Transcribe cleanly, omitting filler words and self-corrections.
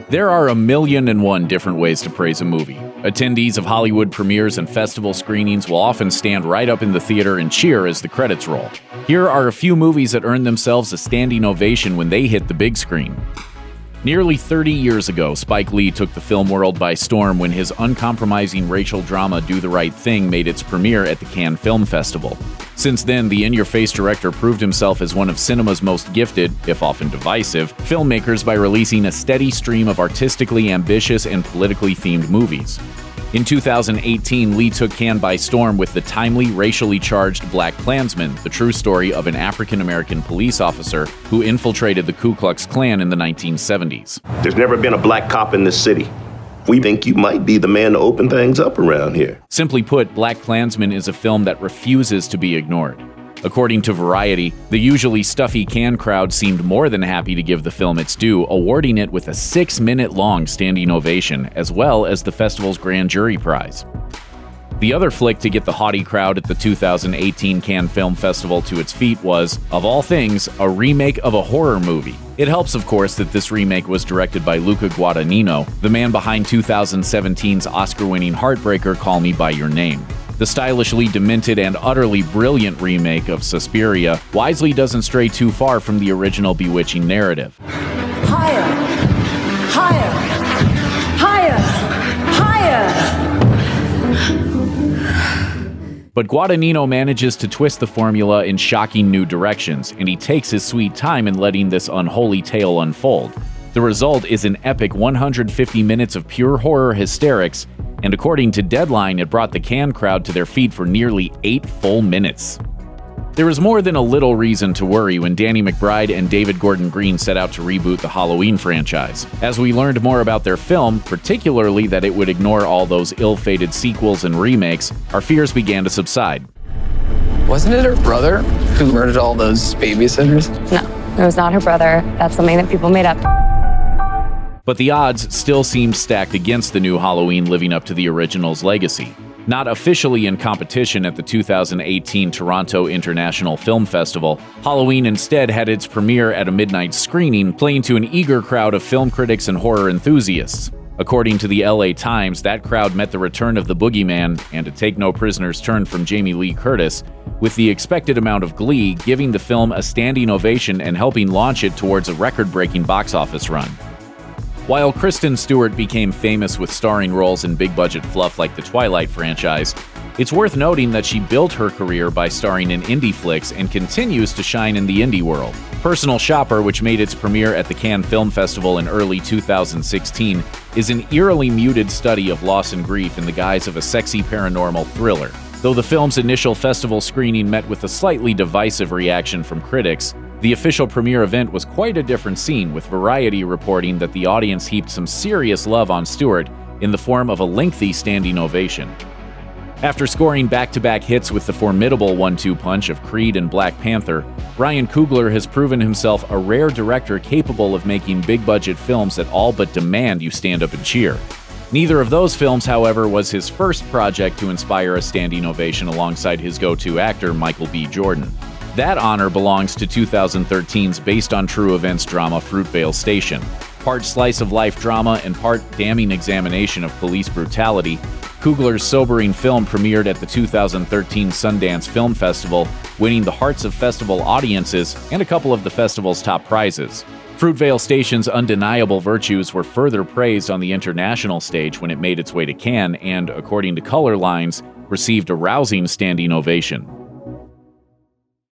There are 1,000,001 different ways to praise a movie. Attendees of Hollywood premieres and festival screenings will often stand right up in the theater and cheer as the credits roll. Here are a few movies that earned themselves a standing ovation when they hit the big screen. Nearly 30 years ago, Spike Lee took the film world by storm when his uncompromising racial drama Do the Right Thing made its premiere at the Cannes Film Festival. Since then, the in-your-face director proved himself as one of cinema's most gifted, if often divisive, filmmakers by releasing a steady stream of artistically ambitious and politically themed movies. In 2018, Lee took Cannes by storm with the timely, racially charged BlacKkKlansman, the true story of an African-American police officer who infiltrated the Ku Klux Klan in the 1970s. There's never been a black cop in this city. We think you might be the man to open things up around here. Simply put, BlacKkKlansman is a film that refuses to be ignored. According to Variety, the usually stuffy Cannes crowd seemed more than happy to give the film its due, awarding it with a 6-minute-long standing ovation, as well as the festival's grand jury prize. The other flick to get the haughty crowd at the 2018 Cannes Film Festival to its feet was, of all things, a remake of a horror movie. It helps, of course, that this remake was directed by Luca Guadagnino, the man behind 2017's Oscar-winning heartbreaker Call Me By Your Name. The stylishly demented and utterly brilliant remake of Suspiria wisely doesn't stray too far from the original bewitching narrative. Higher! Higher! Higher! Higher! But Guadagnino manages to twist the formula in shocking new directions, and he takes his sweet time in letting this unholy tale unfold. The result is an epic 150 minutes of pure horror hysterics, and according to Deadline, it brought the Cannes crowd to their feet for nearly 8 full minutes. There was more than a little reason to worry when Danny McBride and David Gordon Green set out to reboot the Halloween franchise. As we learned more about their film, particularly that it would ignore all those ill-fated sequels and remakes, our fears began to subside. Wasn't it her brother who murdered all those babysitters? No, it was not her brother. That's something that people made up. But the odds still seemed stacked against the new Halloween living up to the original's legacy. Not officially in competition at the 2018 Toronto International Film Festival, Halloween instead had its premiere at a midnight screening, playing to an eager crowd of film critics and horror enthusiasts. According to the LA Times, that crowd met the return of the boogeyman and a take-no-prisoners turn from Jamie Lee Curtis, with the expected amount of glee, giving the film a standing ovation and helping launch it towards a record-breaking box office run. While Kristen Stewart became famous with starring roles in big-budget fluff like the Twilight franchise, it's worth noting that she built her career by starring in indie flicks and continues to shine in the indie world. Personal Shopper, which made its premiere at the Cannes Film Festival in early 2016, is an eerily muted study of loss and grief in the guise of a sexy paranormal thriller. Though the film's initial festival screening met with a slightly divisive reaction from critics, the official premiere event was quite a different scene, with Variety reporting that the audience heaped some serious love on Stewart in the form of a lengthy standing ovation. After scoring back-to-back hits with the formidable 1-2 punch of Creed and Black Panther, Ryan Coogler has proven himself a rare director capable of making big-budget films that all but demand you stand up and cheer. Neither of those films, however, was his first project to inspire a standing ovation alongside his go-to actor, Michael B. Jordan. That honor belongs to 2013's based-on-true events drama Fruitvale Station. Part slice-of-life drama and part damning examination of police brutality, Coogler's sobering film premiered at the 2013 Sundance Film Festival, winning the hearts of festival audiences and a couple of the festival's top prizes. Fruitvale Station's undeniable virtues were further praised on the international stage when it made its way to Cannes and, according to Color Lines, received a rousing standing ovation.